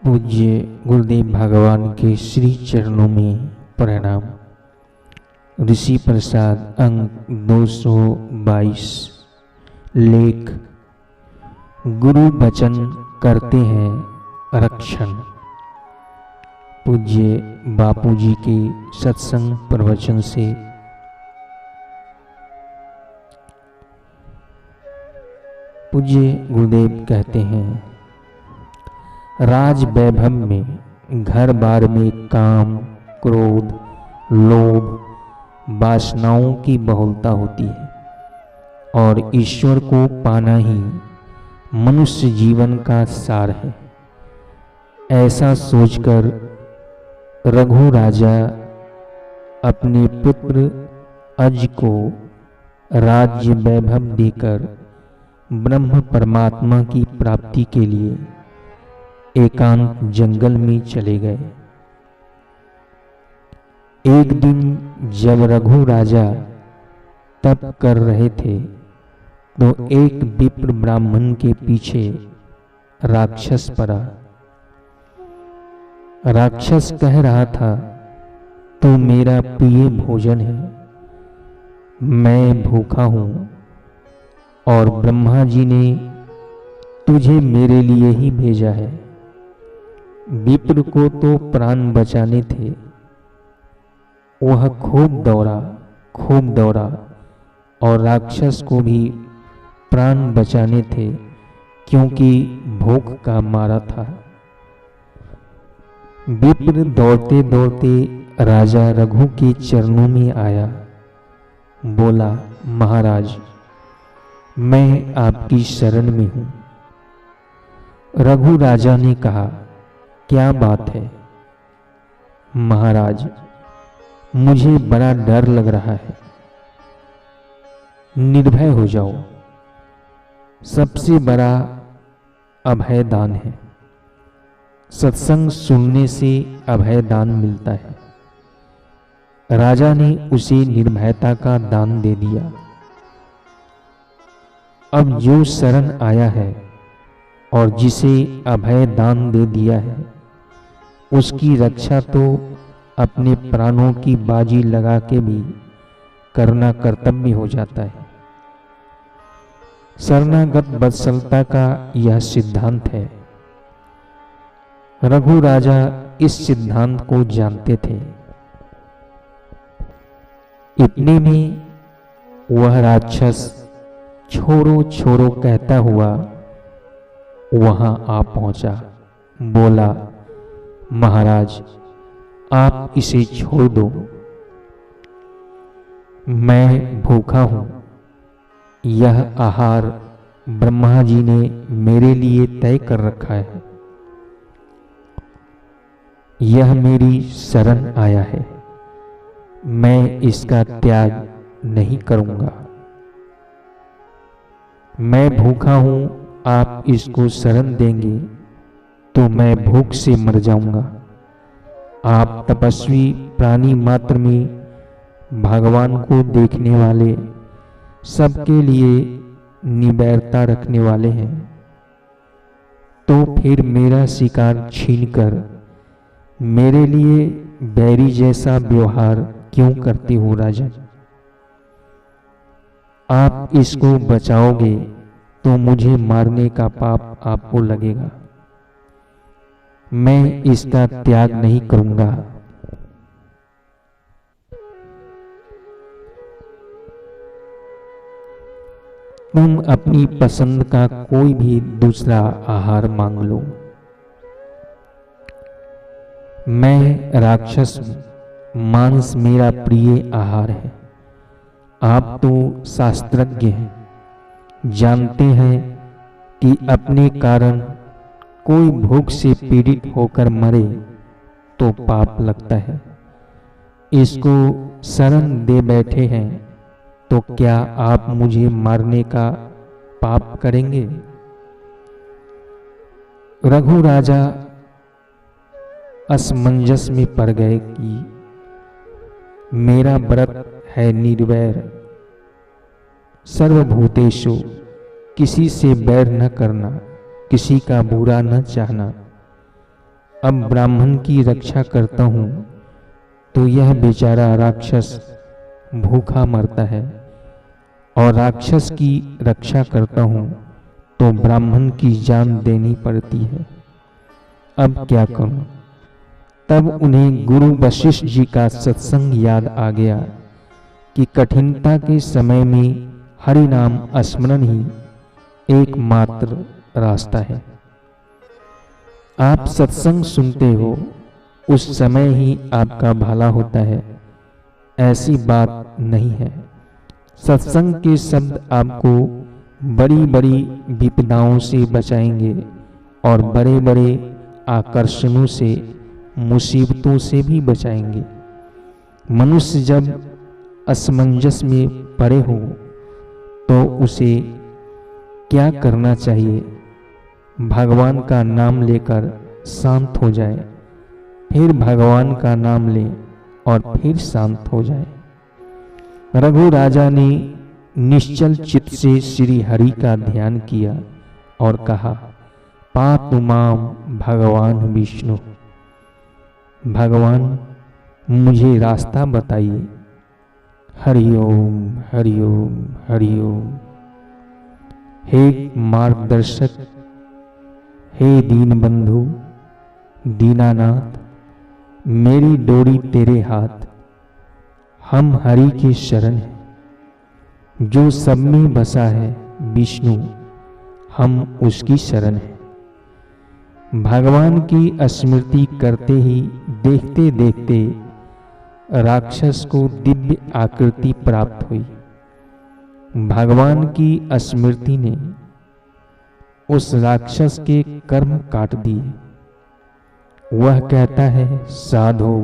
पूज्य गुरुदेव भगवान के श्री चरणों में प्रणाम। ऋषि प्रसाद अंक 222। लेख गुरु वचन करते हैं रक्षण। पूज्य बापूजी के सत्संग प्रवचन से। पूज्य गुरुदेव कहते हैं, राज वैभव में घर बार में काम, क्रोध, लोभ, वासनाओं की बहुलता होती है और ईश्वर को पाना ही मनुष्य जीवन का सार है। ऐसा सोचकर रघु राजा अपने पुत्र अज को राज्य वैभव देकर ब्रह्म परमात्मा की प्राप्ति के लिए एकांत जंगल में चले गए। एक दिन जब रघु राजा तप कर रहे थे तो एक विप्र ब्राह्मण के पीछे राक्षस पड़ा। राक्षस कह रहा था, तू मेरा प्रिय भोजन है, मैं भूखा हूं और ब्रह्मा जी ने तुझे मेरे लिए ही भेजा है। विप्र को तो प्राण बचाने थे। वह खूब दौड़ा और राक्षस को भी प्राण बचाने थे, क्योंकि भूख का मारा था। विप्र दौड़ते दौड़ते राजा रघु के चरणों में आया। बोला, महाराज, मैं आपकी शरण में हूं। रघु राजा ने कहा, क्या बात है? महाराज, मुझे बड़ा डर लग रहा है। निर्भय हो जाओ। सबसे बड़ा अभय दान है। सत्संग सुनने से अभय दान मिलता है। राजा ने उसे निर्भयता का दान दे दिया। अब जो शरण आया है और जिसे अभय दान दे दिया है, उसकी रक्षा तो अपने प्राणों की बाजी लगा के भी करना कर्तव्य हो जाता है। शरणागत वत्सलता का यह सिद्धांत है। रघु राजा इस सिद्धांत को जानते थे। इतने में वह राक्षस छोड़ो छोड़ो कहता हुआ वहां आ पहुंचा। बोला, महाराज, आप इसे छोड़ दो, मैं भूखा हूं। यह आहार ब्रह्मा जी ने मेरे लिए तय कर रखा है। यह मेरी शरण आया है, मैं इसका त्याग नहीं करूंगा। मैं भूखा हूं, आप इसको शरण देंगे तो मैं भूख से मर जाऊंगा। आप तपस्वी प्राणी मात्र में भगवान को देखने वाले, सबके लिए निबैरता रखने वाले हैं, तो फिर मेरा शिकार छीनकर मेरे लिए बैरी जैसा व्यवहार क्यों करते हो राजा? आप इसको बचाओगे तो मुझे मारने का पाप आपको लगेगा। मैं इसका त्याग नहीं करूंगा। तुम अपनी पसंद का कोई भी दूसरा आहार मांग लो। मैं राक्षस हूं, मांस मेरा प्रिय आहार है। आप तो शास्त्रज्ञ हैं, जानते हैं कि अपने कारण कोई भूख से पीड़ित होकर मरे तो पाप लगता है। इसको शरण दे बैठे हैं तो क्या आप मुझे मारने का पाप करेंगे? रघु राजा असमंजस में पड़ गए कि मेरा व्रत है निर्वैर, सर्वभूतेषु, किसी से बैर न करना, किसी का बुरा न चाहना। अब ब्राह्मण की रक्षा करता हूँ तो यह बेचारा राक्षस भूखा मरता है, और राक्षस की रक्षा करता हूँ तो ब्राह्मण की जान देनी पड़ती है। अब क्या करूं? तब उन्हें गुरु वशिष्ठ जी का सत्संग याद आ गया कि कठिनता के समय में हरि नाम स्मरण ही एकमात्र रास्ता है। आप सत्संग सुनते हो उस समय ही आपका भला होता है, ऐसी बात नहीं है। सत्संग के शब्द आपको बड़ी बड़ी विपदाओं से बचाएंगे और बड़े बड़े आकर्षणों से, मुसीबतों से भी बचाएंगे। मनुष्य जब असमंजस में पड़े हो तो उसे क्या करना चाहिए? भगवान का नाम लेकर शांत हो जाए, फिर भगवान का नाम ले और फिर शांत हो जाए। रघु राजा ने निश्चल चित्त से श्री हरि का ध्यान किया और कहा, पातु माम भगवान विष्णु। भगवान मुझे रास्ता बताइए। हरिओम हरिओम हरिओम। हे मार्गदर्शक, हे दीन बंधु दीनानाथ, मेरी डोरी तेरे हाथ। हम हरि के शरण हैं, जो सब में बसा है विष्णु, हम उसकी शरण हैं। भगवान की स्मृति करते ही देखते देखते राक्षस को दिव्य आकृति प्राप्त हुई। भगवान की स्मृति ने उस राक्षस के कर्म काट दिए। वह कहता है, साधो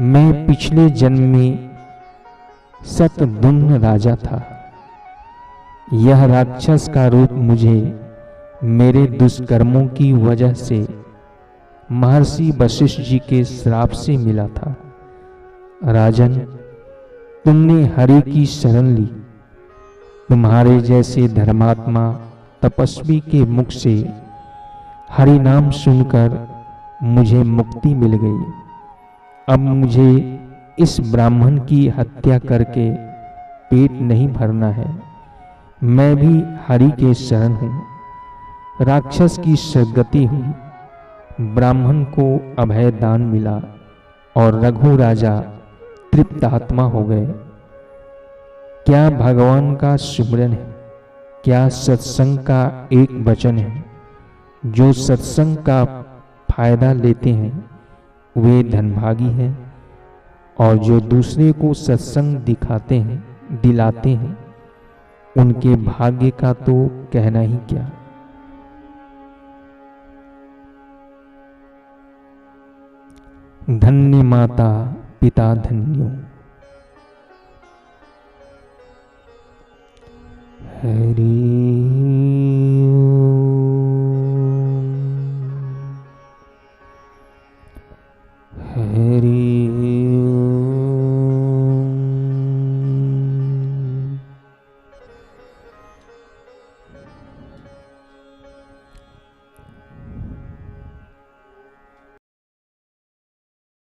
मैं पिछले जन्म में शतधुम्न राजा था। यह राक्षस का रूप मुझे मेरे दुष्कर्मों की वजह से महर्षि वशिष्ठ जी के श्राप से मिला था। राजन, तुमने हरि की शरण ली। तुम्हारे जैसे धर्मात्मा तपस्वी के मुख से हरि नाम सुनकर मुझे मुक्ति मिल गई। अब मुझे इस ब्राह्मण की हत्या करके पेट नहीं भरना है। मैं भी हरि के शरण हूँ। राक्षस की सद्गति हुई, ब्राह्मण को अभय दान मिला और रघु राजा तृप्त आत्मा हो गए। क्या भगवान का सुमिरन है? क्या सत्संग का एक वचन है? जो सत्संग का फायदा लेते हैं वे धनभागी हैं, और जो दूसरे को सत्संग दिलाते हैं उनके भाग्य का तो कहना ही क्या। धन्य माता पिता धन्यो। हरि